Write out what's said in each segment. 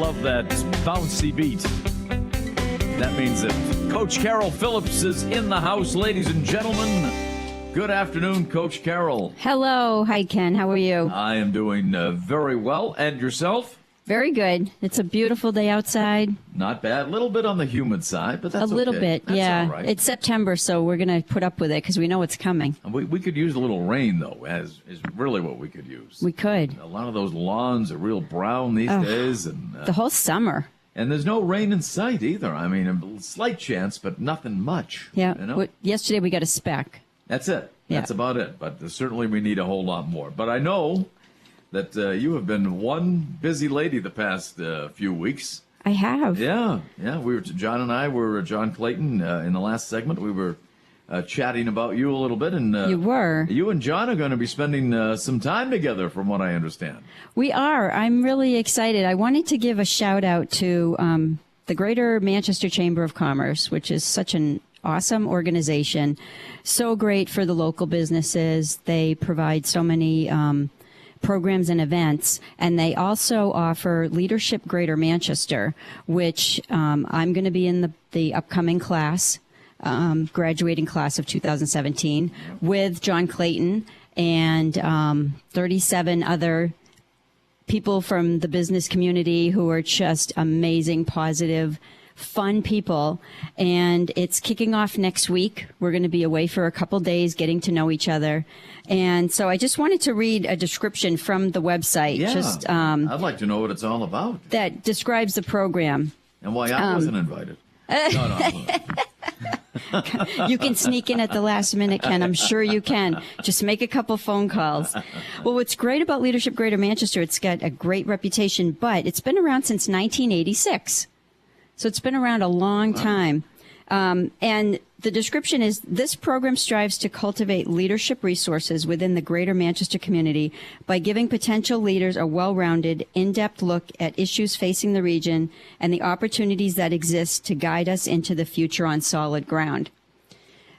love that bouncy beat. That means that Coach Carol Phillips is in the house, ladies and gentlemen. Good afternoon, Coach Carol. Hello. Hi, Ken. How are you? I am doing very well. And yourself? Very good. It's a beautiful day outside. Not bad. A little bit on the humid side, but that's okay. A little bit, that's yeah. all right. It's September, so we're going to put up with it because we know it's coming. We could use a little rain, though, is really what we could use. We could. A lot of those lawns are real brown these days. And the whole summer. And there's no rain in sight either. I mean, a slight chance, but nothing much. Yeah. You know? Yesterday we got a speck. That's it. Yeah. That's about it. But certainly we need a whole lot more. But I know that you have been one busy lady the past few weeks. I have. Yeah. John Clayton, in the last segment, we were chatting about you a little bit. And you were. You and John are going to be spending some time together, from what I understand. We are. I'm really excited. I wanted to give a shout out to the Greater Manchester Chamber of Commerce, which is such an awesome organization. So great for the local businesses. They provide so many programs and events, and they also offer Leadership Greater Manchester, which I'm going to be in the upcoming class, graduating class of 2017, with John Clayton and 37 other people from the business community who are just amazing, positive, fun people. And it's kicking off next week. We're going to be away for a couple days getting to know each other. And so I just wanted to read a description from the website. Yeah, I'd like to know what it's all about. That describes the program. And why I wasn't invited. No. You can sneak in at the last minute, Ken. I'm sure you can. Just make a couple phone calls. Well, what's great about Leadership Greater Manchester, it's got a great reputation, but it's been around since 1986. So it's been around a long time. And the description is, this program strives to cultivate leadership resources within the Greater Manchester community by giving potential leaders a well-rounded, in-depth look at issues facing the region and the opportunities that exist to guide us into the future on solid ground.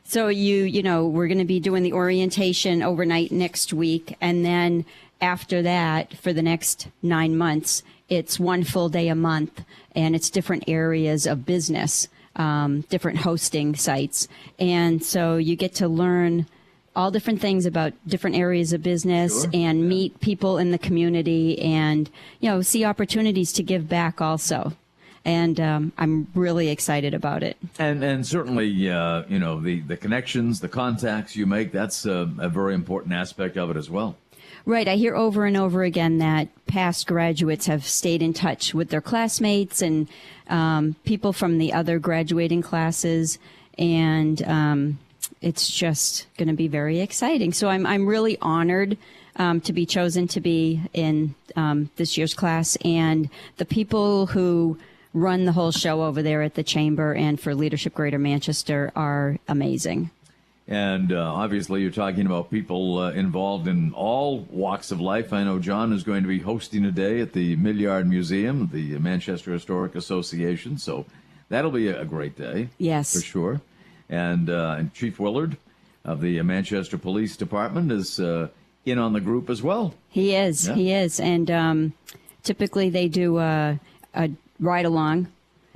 So we're going to be doing the orientation overnight next week. And then after that, for the next 9 months, it's one full day a month, and it's different areas of business, different hosting sites. And so you get to learn all different things about different areas of business and meet people in the community and, see opportunities to give back also. And I'm really excited about it. And certainly, the connections, the contacts you make, that's a very important aspect of it as well. Right. I hear over and over again that past graduates have stayed in touch with their classmates and people from the other graduating classes. And it's just going to be very exciting. So I'm really honored to be chosen to be in this year's class. And the people who run the whole show over there at the Chamber and for Leadership Greater Manchester are amazing. And obviously, you're talking about people involved in all walks of life. I know John is going to be hosting a day at the Millyard Museum, the Manchester Historic Association. So that'll be a great day. Yes. For sure. And Chief Willard of the Manchester Police Department is in on the group as well. He is. Yeah. He is. And typically they do a ride-along.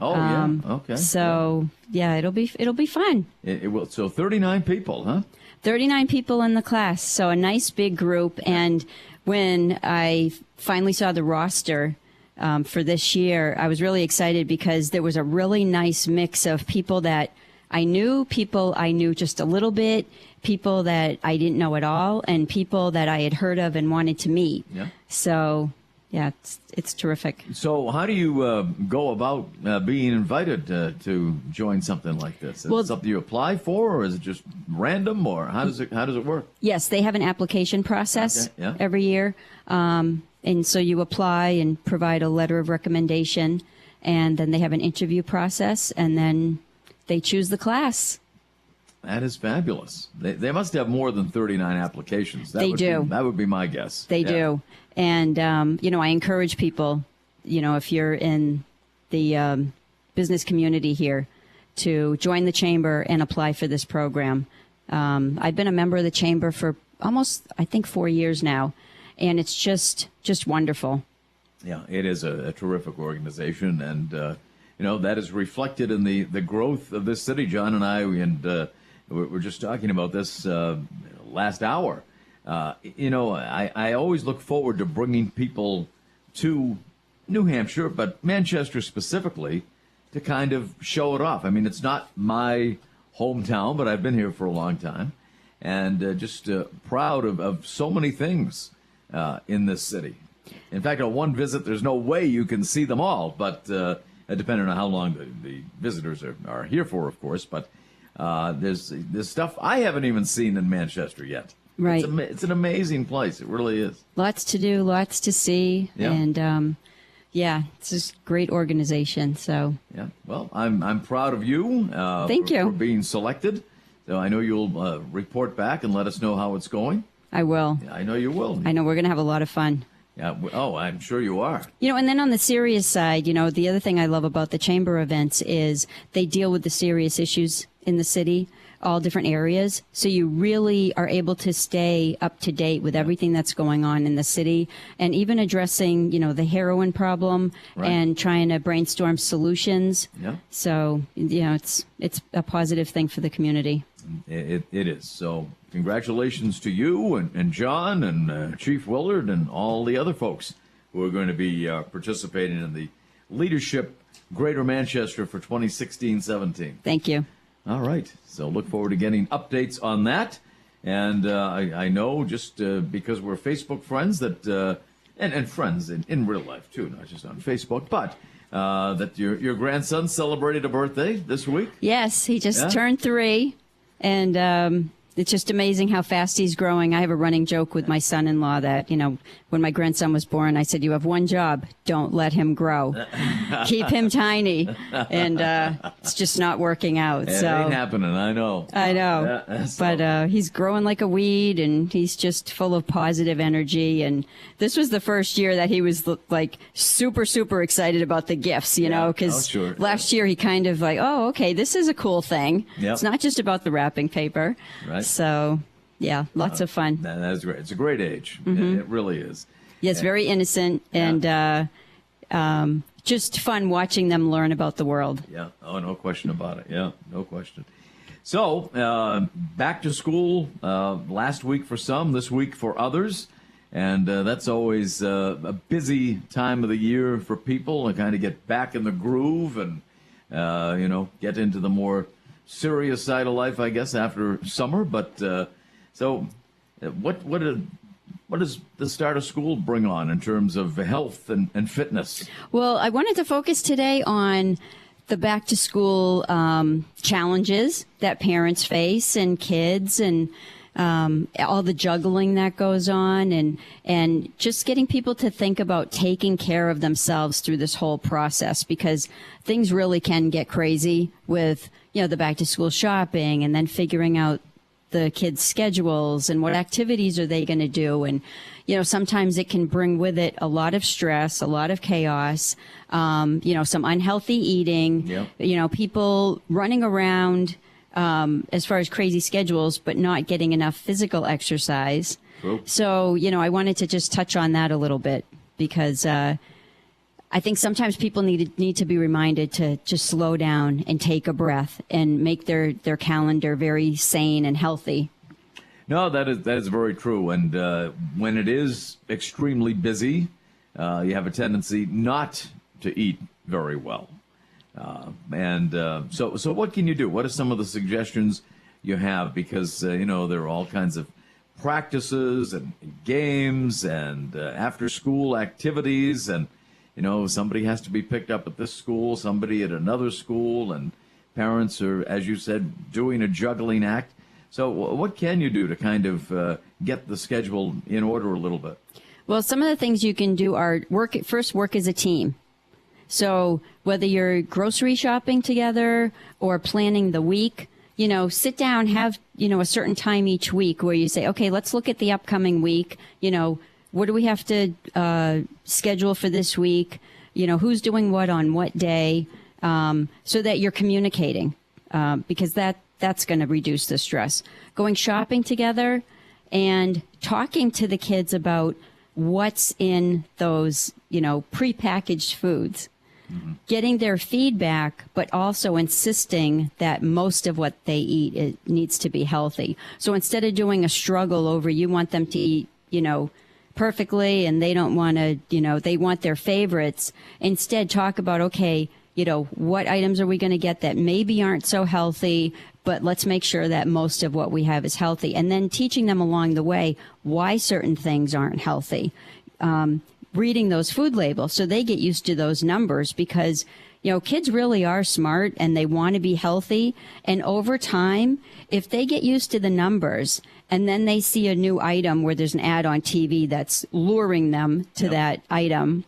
Oh, yeah. Okay. So, yeah, it'll be fun. It will. So 39 people, huh? 39 people in the class. So a nice big group. And when I finally saw the roster for this year, I was really excited because there was a really nice mix of people that I knew just a little bit, people that I didn't know at all, and people that I had heard of and wanted to meet. Yeah. So, yeah, it's terrific. So how do you go about being invited to join something like this? Is it something you apply for, or is it just random, or how does it work? Yes, they have an application process every year. And so you apply and provide a letter of recommendation, and then they have an interview process, and then they choose the class. That is fabulous. They must have more than 39 applications. That would be my guess. They do. And, I encourage people, if you're in the business community here, to join the Chamber and apply for this program. I've been a member of the Chamber for almost, I think, 4 years now, and it's just wonderful. Yeah, it is a terrific organization, and that is reflected in the growth of this city. John and I, we're just talking about this last hour. I always look forward to bringing people to New Hampshire, but Manchester specifically, to kind of show it off. I mean, it's not my hometown, but I've been here for a long time, and just proud of so many things in this city. In fact, on one visit, there's no way you can see them all, but depending on how long the visitors are here for, of course. But there's stuff I haven't even seen in Manchester yet. Right. It's an amazing place. It really is. Lots to do, lots to see. Yeah. And, it's just a great organization. So yeah, well, I'm proud of you. Thank you for being selected. So I know you'll report back and let us know how it's going. I will. Yeah, I know you will. I know we're going to have a lot of fun. Yeah. Oh, I'm sure you are. And then on the serious side, the other thing I love about the chamber events is they deal with the serious issues in the city, all different areas. So you really are able to stay up to date with everything that's going on in the city, and even addressing, the heroin problem and trying to brainstorm solutions. Yeah. So, it's a positive thing for the community. It is. So congratulations to you and John and Chief Willard and all the other folks who are going to be participating in the Leadership Greater Manchester for 2016-17. Thank you. All right. So look forward to getting updates on that. And I know just because we're Facebook friends that and friends in real life, too, not just on Facebook, but that your grandson celebrated a birthday this week. Yes, he just turned 3. And it's just amazing how fast he's growing. I have a running joke with my son-in-law that, when my grandson was born, I said, you have one job. Don't let him grow. Keep him tiny. And it's just not working out. It ain't happening. I know. Yeah, but he's growing like a weed, and he's just full of positive energy. And this was the first year that he was like super, super excited about the gifts, because last year he kind of like, oh, okay, this is a cool thing. Yep. It's not just about the wrapping paper. Right. So, yeah, lots of fun. That is great. It's a great age. Mm-hmm. It really is. Yeah, it's very innocent and just fun watching them learn about the world. Yeah. Oh, no question about it. Yeah, no question. So, back to school last week for some, this week for others. And that's always a busy time of the year for people to kind of get back in the groove and, get into the more serious side of life, I guess, after summer. But so what does the start of school bring on in terms of health and fitness? Well, I wanted to focus today on the back to school challenges that parents face and kids, and all the juggling that goes on, and just getting people to think about taking care of themselves through this whole process, because things really can get crazy with the back to school shopping, and then figuring out the kids' schedules and what activities are they going to do. And, sometimes it can bring with it a lot of stress, a lot of chaos, some unhealthy eating, people running around as far as crazy schedules, but not getting enough physical exercise. True. So, I wanted to just touch on that a little bit, because I think sometimes people need to be reminded to just slow down and take a breath and make their calendar very sane and healthy. No, that is very true. And when it is extremely busy, you have a tendency not to eat very well. So what can you do? What are some of the suggestions you have? Because, there are all kinds of practices and games and after-school activities, and somebody has to be picked up at this school, somebody at another school, and parents are, as you said, doing a juggling act. So what can you do to kind of get the schedule in order a little bit? Well, some of the things you can do are work as a team. So whether you're grocery shopping together or planning the week, sit down, have, a certain time each week where you say, okay, let's look at the upcoming week. What do we have to schedule for this week? Who's doing what on what day, so that you're communicating, because that's going to reduce the stress. Going shopping together and talking to the kids about what's in those, prepackaged foods. Getting their feedback, but also insisting that most of what they eat it needs to be healthy. So instead of doing a struggle over you want them to eat, perfectly and they don't want to, they want their favorites, instead talk about, okay, what items are we going to get that maybe aren't so healthy, but let's make sure that most of what we have is healthy. And then teaching them along the way why certain things aren't healthy. Reading those food labels so they get used to those numbers, because kids really are smart and they want to be healthy, and over time if they get used to the numbers and then they see a new item where there's an ad on TV that's luring them to that item,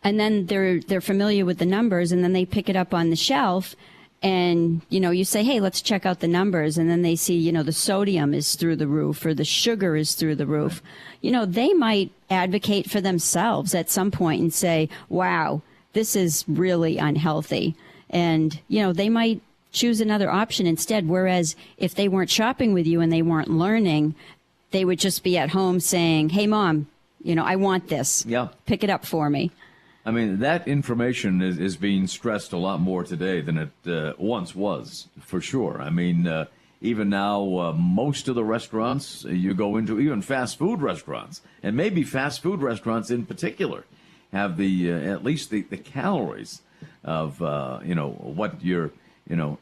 and then they're familiar with the numbers, and then they pick it up on the shelf and you say, hey, let's check out the numbers, and then they see the sodium is through the roof or the sugar is through the roof. They might advocate for themselves at some point and say, wow, this is really unhealthy, and they might choose another option instead. Whereas if they weren't shopping with you and they weren't learning, they would just be at home saying, hey mom, I want this, pick it up for me. I mean, that information is being stressed a lot more today than it once was, for sure. I mean, even now, most of the restaurants you go into, even fast food restaurants, and maybe fast food restaurants in particular, have the at least the calories of what you're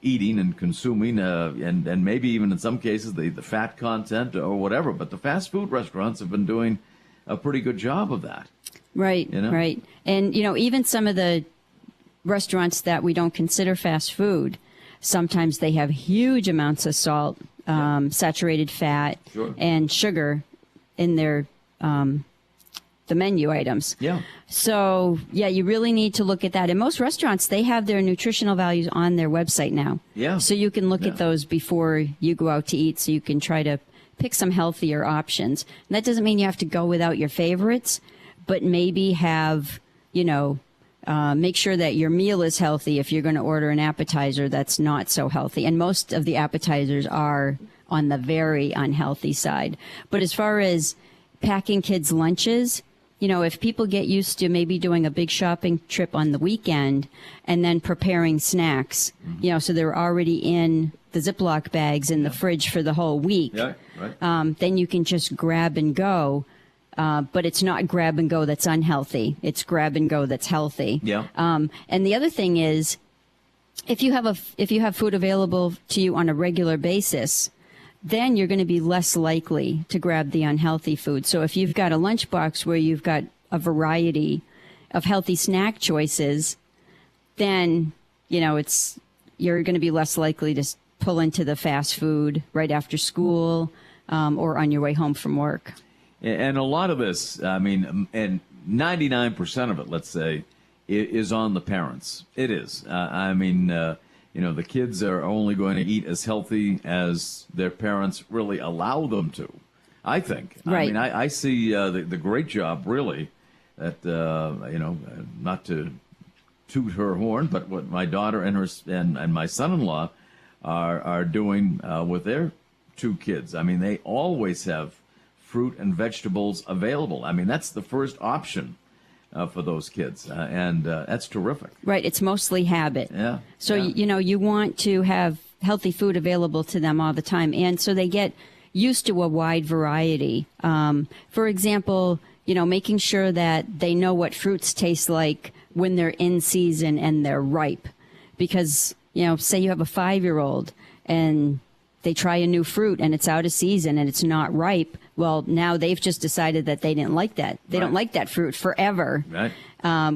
eating and consuming, and maybe even in some cases the fat content or whatever. But the fast food restaurants have been doing a pretty good job of that. Right, right. And, even some of the restaurants that we don't consider fast food, sometimes they have huge amounts of salt, saturated fat, and sugar in their the menu items. Yeah. So, you really need to look at that. And most restaurants, they have their nutritional values on their website now. Yeah. So you can look at those before you go out to eat, so you can try to pick some healthier options. And that doesn't mean you have to go without your favorites, but maybe have, make sure that your meal is healthy if you're going to order an appetizer that's not so healthy. And most of the appetizers are on the very unhealthy side. But as far as packing kids' lunches, if people get used to maybe doing a big shopping trip on the weekend and then preparing snacks, so they're already in the Ziploc bags in the fridge for the whole week, then you can just grab and go. But it's not grab and go that's unhealthy. It's grab and go that's healthy. Yeah. And the other thing is, if you have food available to you on a regular basis, then you're going to be less likely to grab the unhealthy food. So if you've got a lunchbox where you've got a variety of healthy snack choices, then you're going to be less likely to pull into the fast food right after school or on your way home from work. And a lot of this, and 99% of it, let's say, is on the parents. It is. The kids are only going to eat as healthy as their parents really allow them to, I think. Right. I see the great job, really, that, not to toot her horn, but what my daughter and my son-in-law are doing with their two kids. They always have fruit and vegetables available. That's the first option for those kids, and that's terrific. Right, it's mostly habit. Yeah. So, you want to have healthy food available to them all the time, and so they get used to a wide variety. For example, making sure that they know what fruits taste like when they're in season and they're ripe. Because, say you have a 5-year-old and they try a new fruit and it's out of season and it's not ripe. Well, now they've just decided that they didn't like that. They don't like that fruit forever. Right.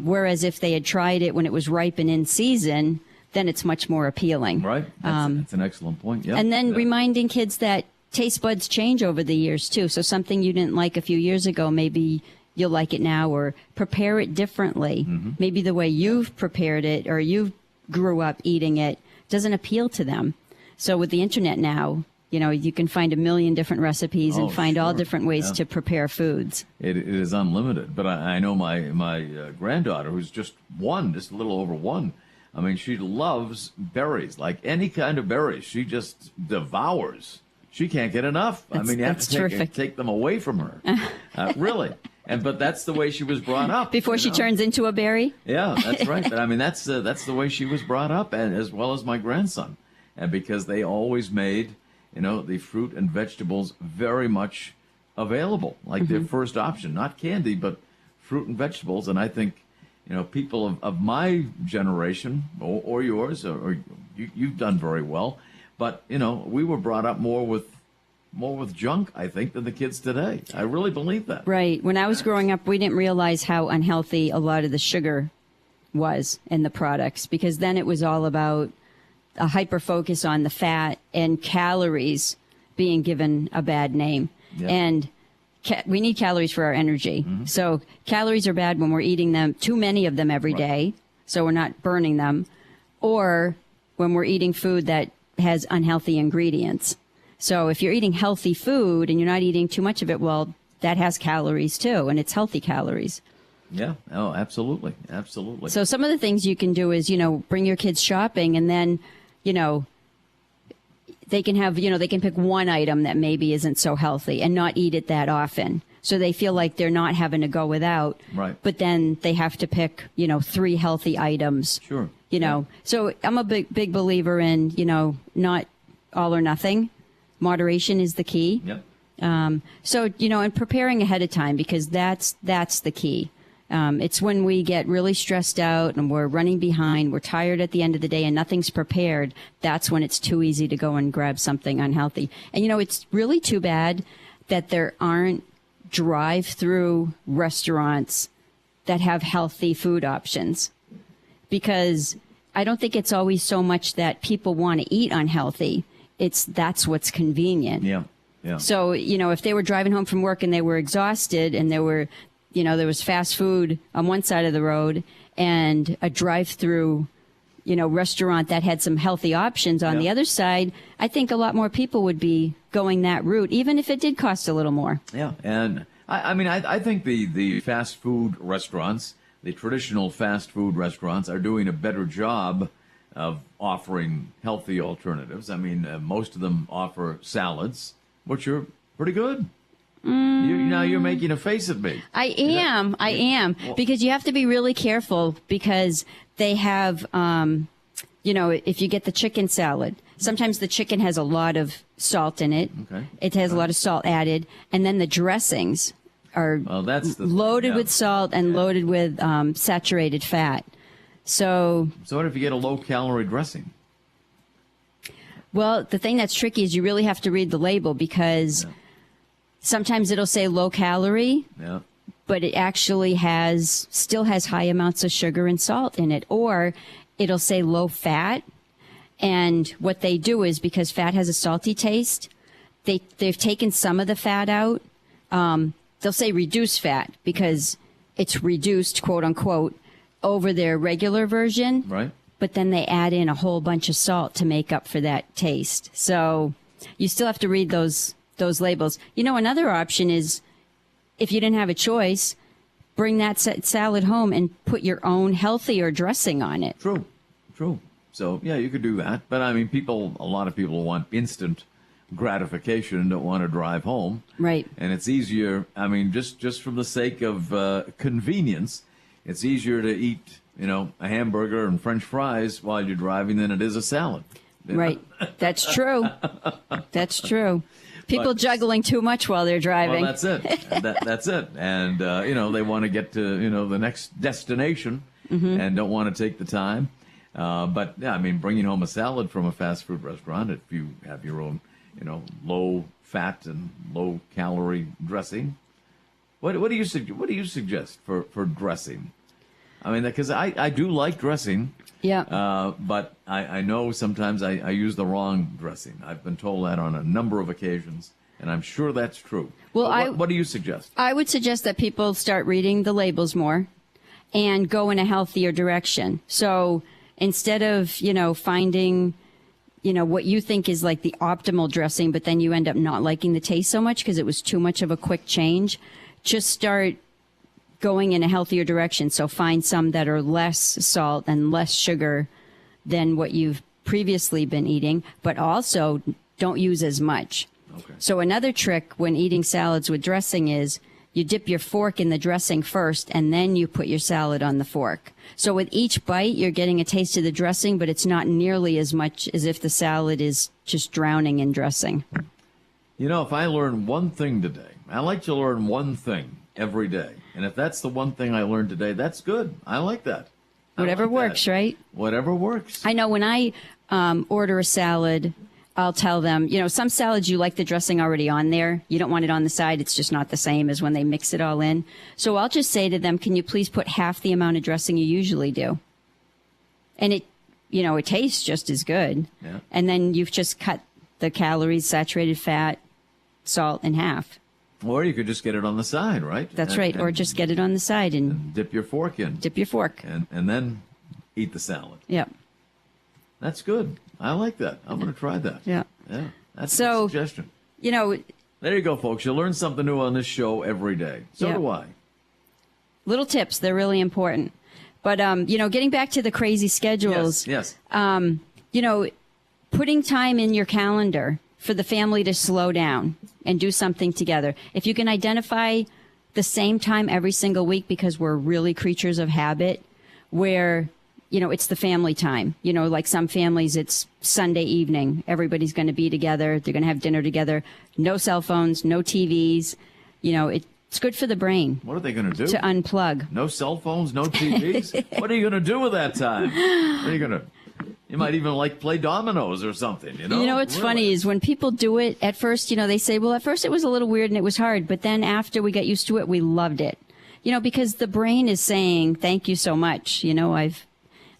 Whereas if they had tried it when it was ripe and in season, then it's much more appealing. Right. That's an excellent point. Yep. And then reminding kids that taste buds change over the years, too. So something you didn't like a few years ago, maybe you'll like it now, or prepare it differently. Mm-hmm. Maybe the way you've prepared it or you grew up eating it doesn't appeal to them. So with the internet now, you can find a million different recipes and find all different ways to prepare foods. It is unlimited. But I know my granddaughter, who's just a little over 1, she loves berries, like any kind of berries. She just devours. She can't get enough. You have to take them away from her. Really. But that's the way she was brought up. Before she turns into a berry? Yeah, that's right. But I mean, that's the way she was brought up, and as well as my grandson. And because they always made, the fruit and vegetables very much available, like their first option, not candy, but fruit and vegetables. And I think, people of my generation or yours, or you've done very well. But, we were brought up more with junk, I think, than the kids today. I really believe that. Right. When I was growing up, we didn't realize how unhealthy a lot of the sugar was in the products, because then it was all about a hyper focus on the fat and calories being given a bad name. Yeah. And we need calories for our energy. So calories are bad when we're eating them, too many of them every day, so we're not burning them, or when we're eating food that has unhealthy ingredients. So if you're eating healthy food and you're not eating too much of it, well, that has calories too, and it's healthy calories. Yeah. Oh, absolutely. Absolutely. So some of the things you can do is, bring your kids shopping, and then, they can have, they can pick one item that maybe isn't so healthy and not eat it that often. So they feel like they're not having to go without. Right. But then they have to pick, 3 healthy items. Sure. So I'm a big believer in, not all or nothing. Moderation is the key. Yep. So, and preparing ahead of time, because that's the key. It's when we get really stressed out and we're running behind, we're tired at the end of the day and nothing's prepared. That's when it's too easy to go and grab something unhealthy. And, it's really too bad that there aren't drive-through restaurants that have healthy food options, because I don't think it's always so much that people want to eat unhealthy. That's what's convenient. Yeah. Yeah. So, if they were driving home from work and they were exhausted and there was fast food on one side of the road and a drive-through, restaurant that had some healthy options on the other side, I think a lot more people would be going that route, even if it did cost a little more. Yeah. And I think the fast food restaurants, the traditional fast food restaurants, are doing a better job of offering healthy alternatives. Most of them offer salads, which are pretty good. Now you're making a face at me. I am, because you have to be really careful, because they have, if you get the chicken salad, sometimes the chicken has a lot of salt in it. Okay. It has a lot of salt added, and then the dressings are loaded with salt and loaded with saturated fat. So what if you get a low-calorie dressing? Well, the thing that's tricky is you really have to read the label, because sometimes it'll say low calorie, but it actually still has high amounts of sugar and salt in it. Or it'll say low fat. And what they do is, because fat has a salty taste, they've taken some of the fat out. They'll say reduced fat, because it's reduced, quote unquote, over their regular version. Right. But then they add in a whole bunch of salt to make up for that taste. So you still have to read those labels. Another option is, if you didn't have a choice, bring that salad home and put your own healthier dressing on it. True. So, yeah, you could do that. But, a lot of people want instant gratification and don't want to drive home. Right. And it's easier, just from the sake of convenience, it's easier to eat, a hamburger and French fries while you're driving than it is a salad. Right. That's true. That's true. People juggling too much while they're driving. Well, that's it. That's it. And, they want to get to, the next destination and don't want to take the time. But, bringing home a salad from a fast food restaurant, if you have your own, low fat and low calorie dressing, what do you suggest for dressing? Because I do like dressing. Yeah. But I know sometimes I use the wrong dressing. I've been told that on a number of occasions, and I'm sure that's true. Well, what do you suggest? I would suggest that people start reading the labels more and go in a healthier direction. So instead of, finding, what you think is like the optimal dressing, but then you end up not liking the taste so much because it was too much of a quick change, just start going in a healthier direction. So find some that are less salt and less sugar than what you've previously been eating, but also don't use as much. Okay. So another trick when eating salads with dressing is you dip your fork in the dressing first, and then you put your salad on the fork. So with each bite, you're getting a taste of the dressing, but it's not nearly as much as if the salad is just drowning in dressing. You know, if I learn one thing today, I like to learn one thing every day. And if that's the one thing I learned today, that's good. I like that. Whatever works, right? Whatever works. I know when I order a salad, I'll tell them, some salads you like the dressing already on there. You don't want it on the side. It's just not the same as when they mix it all in. So I'll just say to them, can you please put half the amount of dressing you usually do? And it tastes just as good. Yeah. And then you've just cut the calories, saturated fat, salt in half. Or you could just get it on the side, right? That's right. Or just get it on the side and dip your fork in. Dip your fork. And then eat the salad. Yep. That's good. I like that. I'm going to try that. Yeah. Yeah. That's a good suggestion. There you go, folks. You learn something new on this show every day. So do I. Little tips. They're really important. But, getting back to the crazy schedules. Yes. Putting time in your calendar for the family to slow down and do something together. If you can identify the same time every single week, because we're really creatures of habit, where it's the family time. Like some families, it's Sunday evening. Everybody's going to be together. They're going to have dinner together. No cell phones, no TVs. It's good for the brain. What are they going to do? To unplug. No cell phones, no TVs? What are you going to do with that time? What are you going to... You might even play dominoes or something, What's funny is when people do it at first, they say, well, at first it was a little weird and it was hard. But then after we got used to it, we loved it. Because the brain is saying, thank you so much.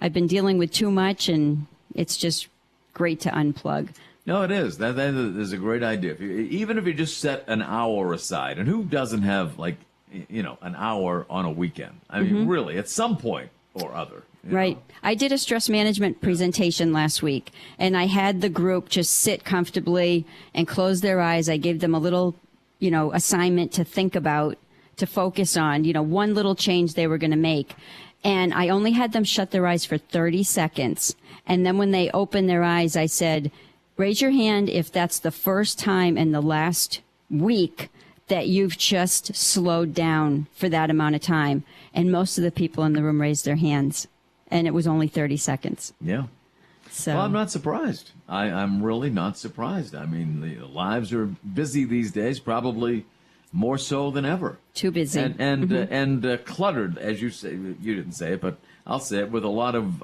I've been dealing with too much, and it's just great to unplug. No, it is. That is a great idea. Even if you just set an hour aside, and who doesn't have an hour on a weekend? I mean, really, at some point or other. Right. I did a stress management presentation last week, and I had the group just sit comfortably and close their eyes. I gave them a little, assignment to think about, to focus on, one little change they were going to make. And I only had them shut their eyes for 30 seconds. And then when they opened their eyes, I said, raise your hand if that's the first time in the last week that you've just slowed down for that amount of time. And most of the people in the room raised their hands. And it was only 30 seconds. Yeah. So. Well, I'm not surprised. I'm really not surprised. I mean, the lives are busy these days, probably more so than ever. Too busy. And cluttered, as you say. You didn't say it, but I'll say it, with a lot of,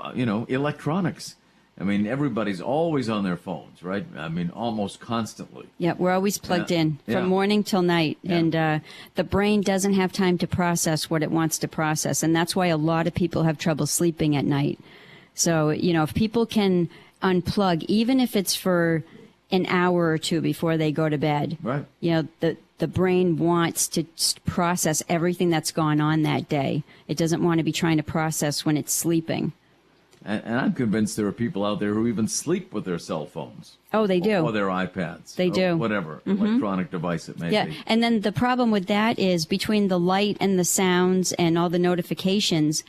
electronics. I mean, everybody's always on their phones, right? I mean, almost constantly. Yeah, we're always plugged in from morning till night. Yeah. And the brain doesn't have time to process what it wants to process. And that's why a lot of people have trouble sleeping at night. So, if people can unplug, even if it's for an hour or two before they go to bed, right? The brain wants to process everything that's gone on that day. It doesn't want to be trying to process when it's sleeping. And I'm convinced there are people out there who even sleep with their cell phones. Oh, they do. Or their iPads. They do. Whatever electronic device it may be. Yeah, and then the problem with that is between the light and the sounds and all the notifications,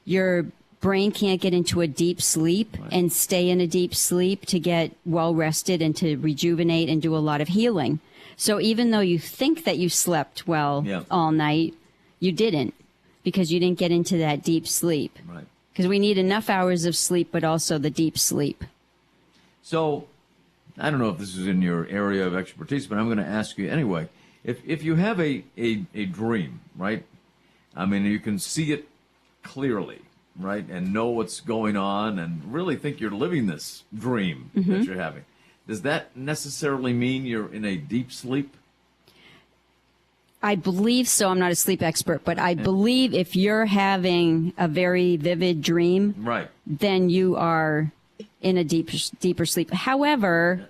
your brain can't get into a deep sleep and stay in a deep sleep to get well rested and to rejuvenate and do a lot of healing. So even though you think that you slept well all night, you didn't, because you didn't get into that deep sleep. Right. Because we need enough hours of sleep, but also the deep sleep. So, I don't know if this is in your area of expertise, but I'm going to ask you anyway. If you have a dream, right? I mean, you can see it clearly, right? And know what's going on and really think you're living this dream that you're having. Does that necessarily mean you're in a deep sleep? I believe so. I'm not a sleep expert, but I believe if you're having a very vivid dream, right, then you are in a deeper sleep. However,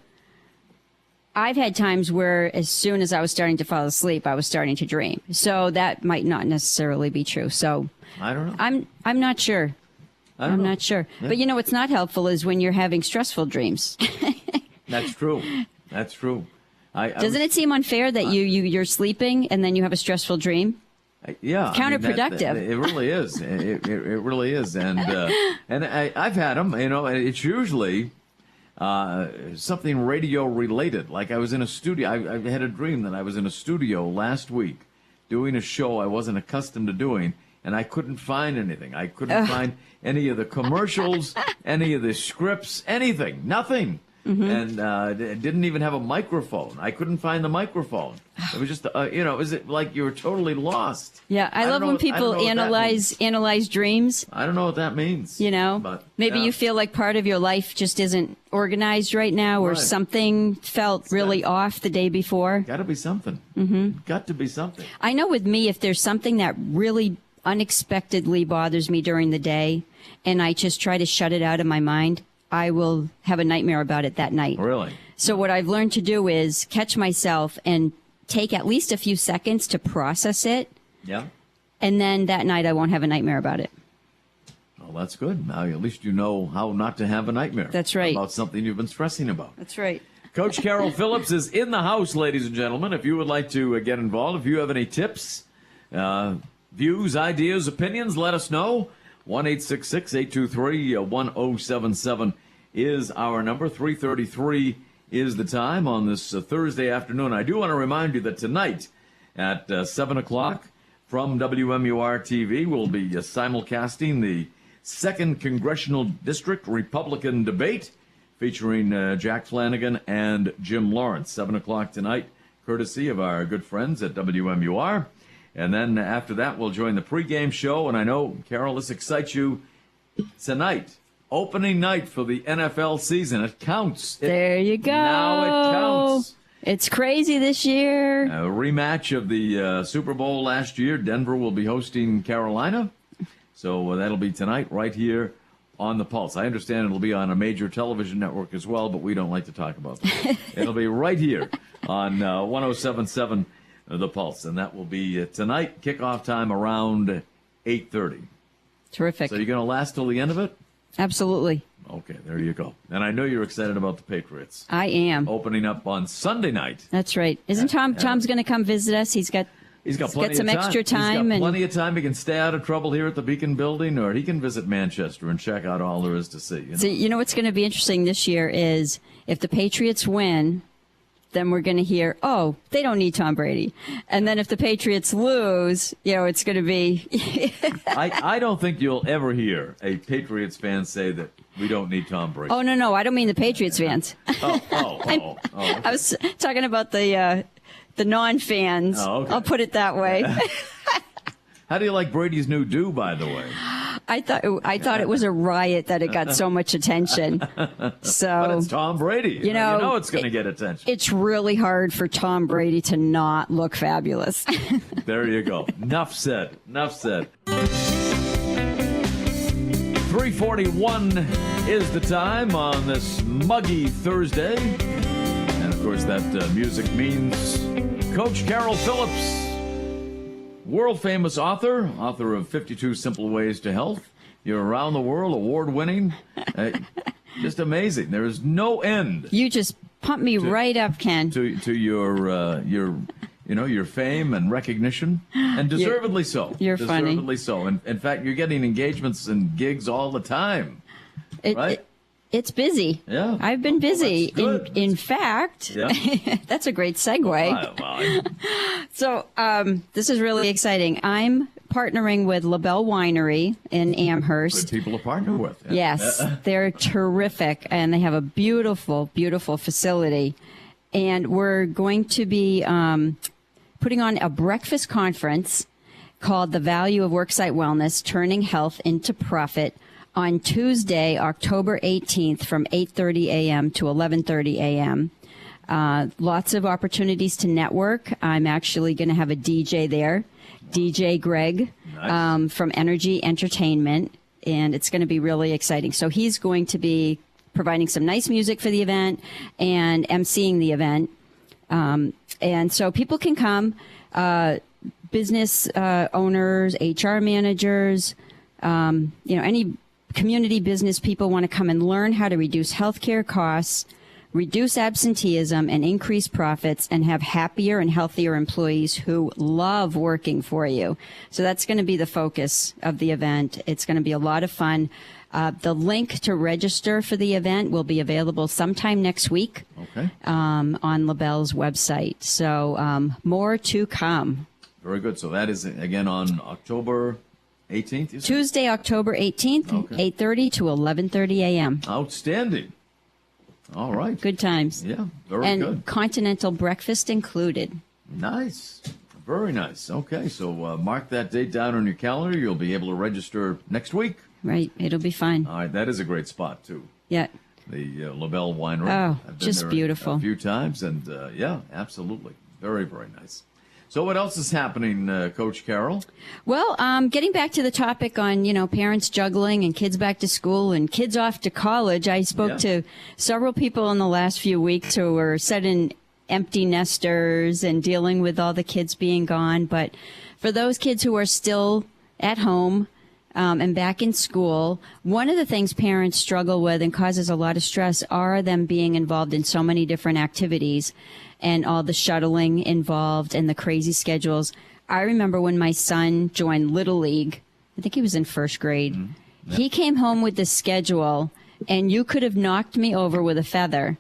I've had times where as soon as I was starting to fall asleep, I was starting to dream. So that might not necessarily be true. So I don't know. I'm not sure. I'm not sure. Yeah. But what's not helpful is when you're having stressful dreams. That's true. That's true. Doesn't it seem unfair that you're sleeping and then you have a stressful dream? Yeah, it's counterproductive. It really is. It really is. And I've had them. It's usually something radio related. Like I was in a studio. I had a dream that I was in a studio last week doing a show I wasn't accustomed to doing, and I couldn't find anything. I couldn't find any of the commercials, any of the scripts, anything, nothing. And it didn't even have a microphone. I couldn't find the microphone. It was just, it was like you were totally lost. Yeah, I love when people analyze dreams. I don't know what that means. But, maybe you feel like part of your life just isn't organized right now, or something felt really off the day before. Got to be something. Got to be something. I know with me, if there's something that really unexpectedly bothers me during the day, and I just try to shut it out of my mind, I will have a nightmare about it that night. Really? So what I've learned to do is catch myself and take at least a few seconds to process it. Yeah. And then that night I won't have a nightmare about it. Well, that's good. Now at least you know how not to have a nightmare. That's right. About something you've been stressing about. That's right. Coach Carol Phillips is in the house, ladies and gentlemen. If you would like to get involved, if you have any tips, views, ideas, opinions, let us know. 1-866-823-1077 is our number. 3:33 is the time on this Thursday afternoon. I do want to remind you that tonight at 7 o'clock from WMUR TV, we'll be simulcasting the 2nd Congressional District Republican debate featuring Jack Flanagan and Jim Lawrence. 7 o'clock tonight, courtesy of our good friends at WMUR. And then after that, we'll join the pregame show. And I know, Carol, this excites you tonight. Opening night for the NFL season. It counts. There you go. Now it counts. It's crazy this year. A rematch of the Super Bowl last year. Denver will be hosting Carolina. So that'll be tonight right here on the Pulse. I understand it'll be on a major television network as well, but we don't like to talk about that. It'll be right here on 107.7 The Pulse, and that will be tonight, kickoff time around 8:30. Terrific. So you're going to last till the end of it? Absolutely. Okay, there you go. And I know you're excited about the Patriots. I am. Opening up on Sunday night. That's right. Isn't Tom's going to come visit us? He's got plenty some of time. extra time. He's got plenty of time. He can stay out of trouble here at the Beacon Building, or he can visit Manchester and check out all there is to see. So, what's going to be interesting this year is if the Patriots win, then we're going to hear, oh, they don't need Tom Brady. And then if the Patriots lose, it's going to be... I don't think you'll ever hear a Patriots fan say that we don't need Tom Brady. Oh, no, I don't mean the Patriots fans. Okay. I was talking about the non-fans. Oh, okay. I'll put it that way. How do you like Brady's new do, by the way? I thought it was a riot that it got so much attention. So, but it's Tom Brady. You know it's going to get attention. It's really hard for Tom Brady to not look fabulous. There you go. Enough said. 3:41 is the time on this muggy Thursday. And, of course, that music means Coach Carol Phillips. World-famous author of 52 Simple Ways to Health. You're around the world, award-winning. Just amazing. There is no end. You just pumped me right up, Ken. To your fame and recognition, and deservedly so. You're funny. Deservedly so. In fact, you're getting engagements and gigs all the time. Right? It's busy. Yeah. I've been busy. Well, that's good. In fact, that's a great segue. So this is really exciting. I'm partnering with LaBelle Winery in Amherst. Good people to partner with. Yes, they're terrific, and they have a beautiful, beautiful facility. And we're going to be putting on a breakfast conference called The Value of Worksite Wellness, Turning Health into Profit, on Tuesday, October 18th from 8:30 a.m. to 11:30 a.m. Lots of opportunities to network. I'm actually going to have a DJ there, DJ Greg, Nice. from Energy Entertainment, and it's going to be really exciting. So he's going to be providing some nice music for the event and emceeing the event. And so people can come, business owners, HR managers, any community business people want to come and learn how to reduce healthcare costs, reduce absenteeism, and increase profits, and have happier and healthier employees who love working for you. So that's going to be the focus of the event. It's going to be a lot of fun. The link to register for the event will be available sometime next week. Okay. On LaBelle's website. So more to come. Very good. So that is, again, on October 18th, you said? Tuesday, October 18th, Okay. 8:30 to 11:30 a.m. Outstanding. All right. Good times. Yeah, very And good. continental breakfast included. Nice. Very nice. Okay, so mark that date down on your calendar. You'll be able to register next week. Right. It'll be fun. All right, that is a great spot, too. Yeah. The LaBelle Winery. Oh, I've been just there beautiful. A few times, and yeah, absolutely. Very, very nice. So what else is happening, Coach Carol? Well, getting back to the topic on, parents juggling and kids back to school and kids off to college, I spoke to several people in the last few weeks who were sudden empty nesters and dealing with all the kids being gone. But for those kids who are still at home, and back in school, one of the things parents struggle with and causes a lot of stress are them being involved in so many different activities and all the shuttling involved and the crazy schedules. I remember when my son joined Little League, I think he was in first grade. Mm-hmm. He came home with this schedule, and you could have knocked me over with a feather.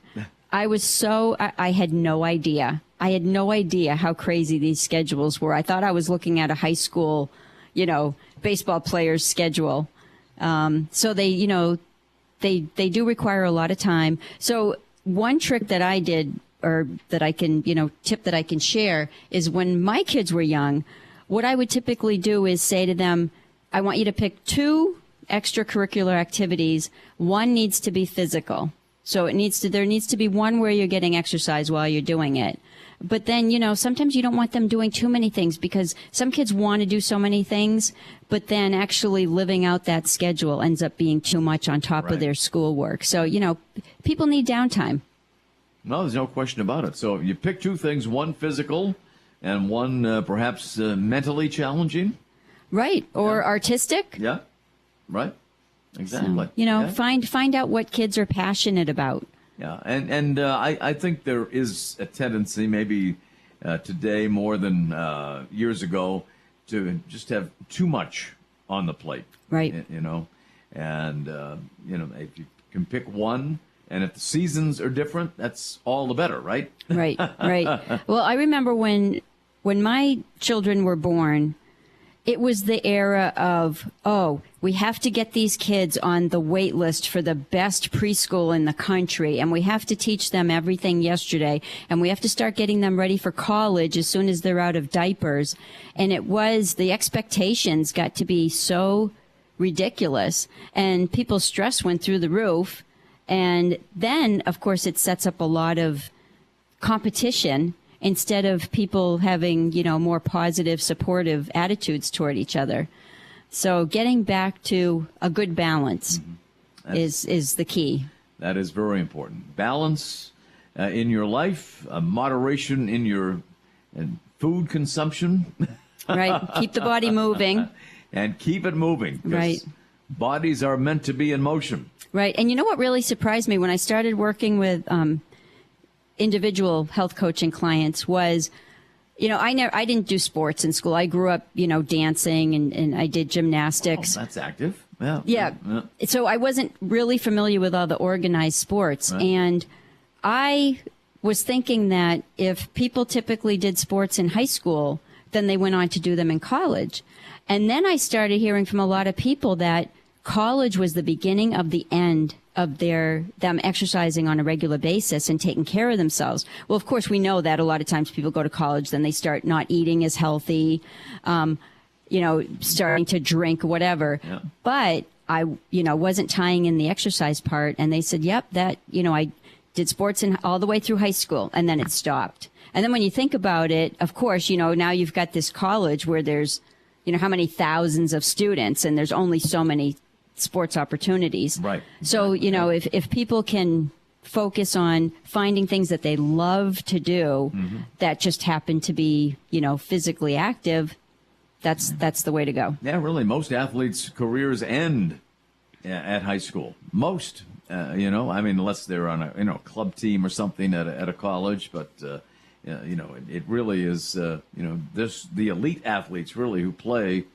I had no idea. I had no idea how crazy these schedules were. I thought I was looking at a high school, baseball player's schedule. So they do require a lot of time. So one trick that I did, or that I can, tip that I can share, is when my kids were young, what I would typically do is say to them, I want you to pick 2 extracurricular activities. One needs to be physical. So there needs to be one where you're getting exercise while you're doing it. But then, sometimes you don't want them doing too many things, because some kids want to do so many things, but then actually living out that schedule ends up being too much on top of their schoolwork. So, people need downtime. No, there's no question about it. So you pick 2 things, one physical and one perhaps mentally challenging. Right. Or artistic. Yeah. Right. Exactly. So, find out what kids are passionate about. Yeah, and I think there is a tendency, maybe today more than years ago, to just have too much on the plate. Right. And if you can pick one, and if the seasons are different, that's all the better, right? Right. Well, I remember when my children were born, it was the era of, we have to get these kids on the wait list for the best preschool in the country, and we have to teach them everything yesterday, and we have to start getting them ready for college as soon as they're out of diapers. And the expectations got to be so ridiculous, and people's stress went through the roof. And then, of course, it sets up a lot of competition instead of people having, more positive, supportive attitudes toward each other. So getting back to a good balance is the key. That is very important. Balance in your life, moderation in your food consumption. Right. Keep the body moving. And keep it moving. Right. Bodies are meant to be in motion. Right. And you know what really surprised me when I started working with individual health coaching clients was, I didn't do sports in school. I grew up, dancing and I did gymnastics. Oh, that's active. Yeah. Yeah. So I wasn't really familiar with all the organized sports. Right. And I was thinking that if people typically did sports in high school, then they went on to do them in college. And then I started hearing from a lot of people that college was the beginning of the end of them exercising on a regular basis and taking care of themselves. Well, of course, we know that a lot of times people go to college, then they start not eating as healthy, starting to drink, whatever. Yeah. But I, wasn't tying in the exercise part. And they said, yep, that, I did sports all the way through high school, and then it stopped. And then when you think about it, of course, now you've got this college where there's, how many thousands of students, and there's only so many sports opportunities. Right. So, if people can focus on finding things that they love to do that just happen to be, physically active, that's the way to go. Yeah, really. Most athletes' careers end at high school. Most, unless they're on a club team or something at a college, but it really is, the elite athletes really who play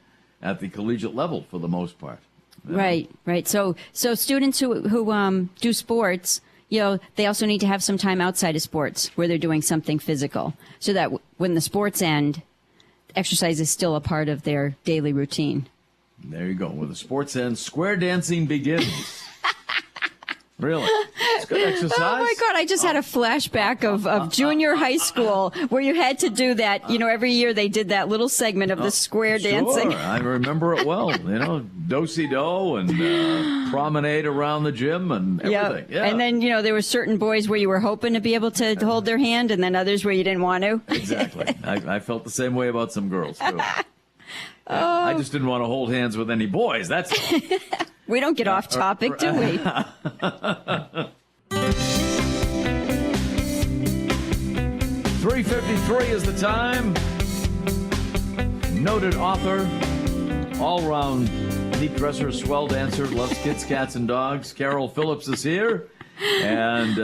at the collegiate level for the most part. Right. So students who do sports, they also need to have some time outside of sports where they're doing something physical, so that when the sports end, exercise is still a part of their daily routine. There you go. With the sports ends, square dancing begins. Really? It's good exercise. Oh, my God. I just had a flashback of junior high school where you had to do that. Every year they did that little segment of the square dancing. Sure, I remember it well. Do-si-do and promenade around the gym and everything. Yeah. And then, there were certain boys where you were hoping to be able to hold their hand, and then others where you didn't want to. Exactly. I felt the same way about some girls, too. I just didn't want to hold hands with any boys. That's all. We don't get off topic, do we? 3:53 is the time. Noted author, all-round neat dresser, swell dancer, loves kids, cats, and dogs. Cail Phillips is here. And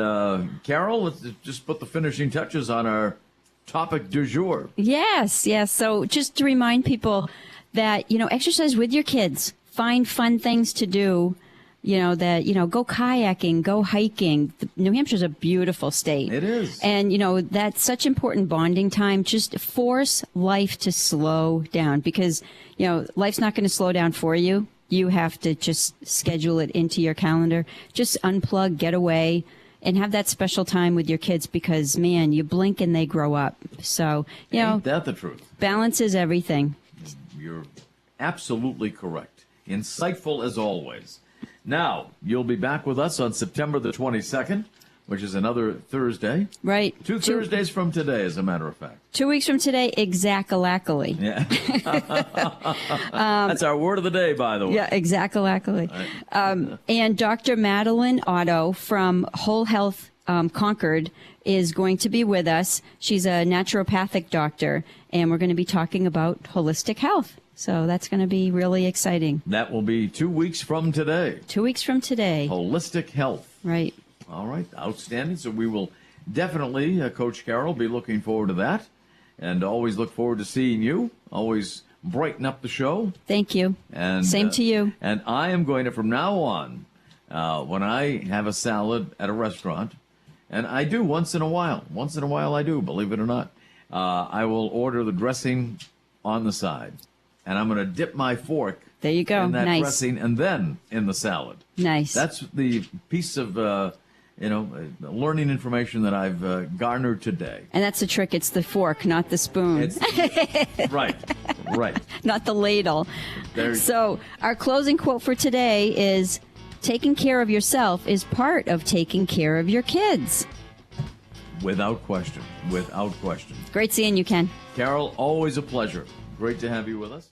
Cail, let's just put the finishing touches on our topic du jour. Yes. So just to remind people that, exercise with your kids. Find fun things to do, go kayaking, go hiking. New Hampshire's a beautiful state. It is. And, that's such important bonding time. Just force life to slow down because, life's not going to slow down for you. You have to just schedule it into your calendar. Just unplug, get away, and have that special time with your kids because, man, you blink and they grow up. So, Ain't that the truth? Balance is everything. You're absolutely correct. Insightful as always. Now, you'll be back with us on September the 22nd, which is another Thursday. Right. Two Thursdays from today, as a matter of fact. 2 weeks from today, exactly. Yeah. That's our word of the day, by the way. Yeah, exactly. And Dr. Madeline Otto from Whole Health Concord is going to be with us. She's a naturopathic doctor, and we're going to be talking about holistic health. So that's going to be really exciting. That will be 2 weeks from today. 2 weeks from today. Holistic health. Right. All right. Outstanding. So we will definitely, Coach Cail, be looking forward to that. And always look forward to seeing you. Always brighten up the show. Thank you. And same to you. And I am going to, from now on, when I have a salad at a restaurant, and I do once in a while I do, believe it or not, I will order the dressing on the side. And I'm going to dip my fork there you go. in that Nice. dressing and then in the salad. Nice. That's the piece of, learning information that I've garnered today. And that's the trick. It's the fork, not the spoon. Right. Not the ladle. So our closing quote for today is, taking care of yourself is part of taking care of your kids. Without question. Great seeing you, Ken. Cail, always a pleasure. Great to have you with us.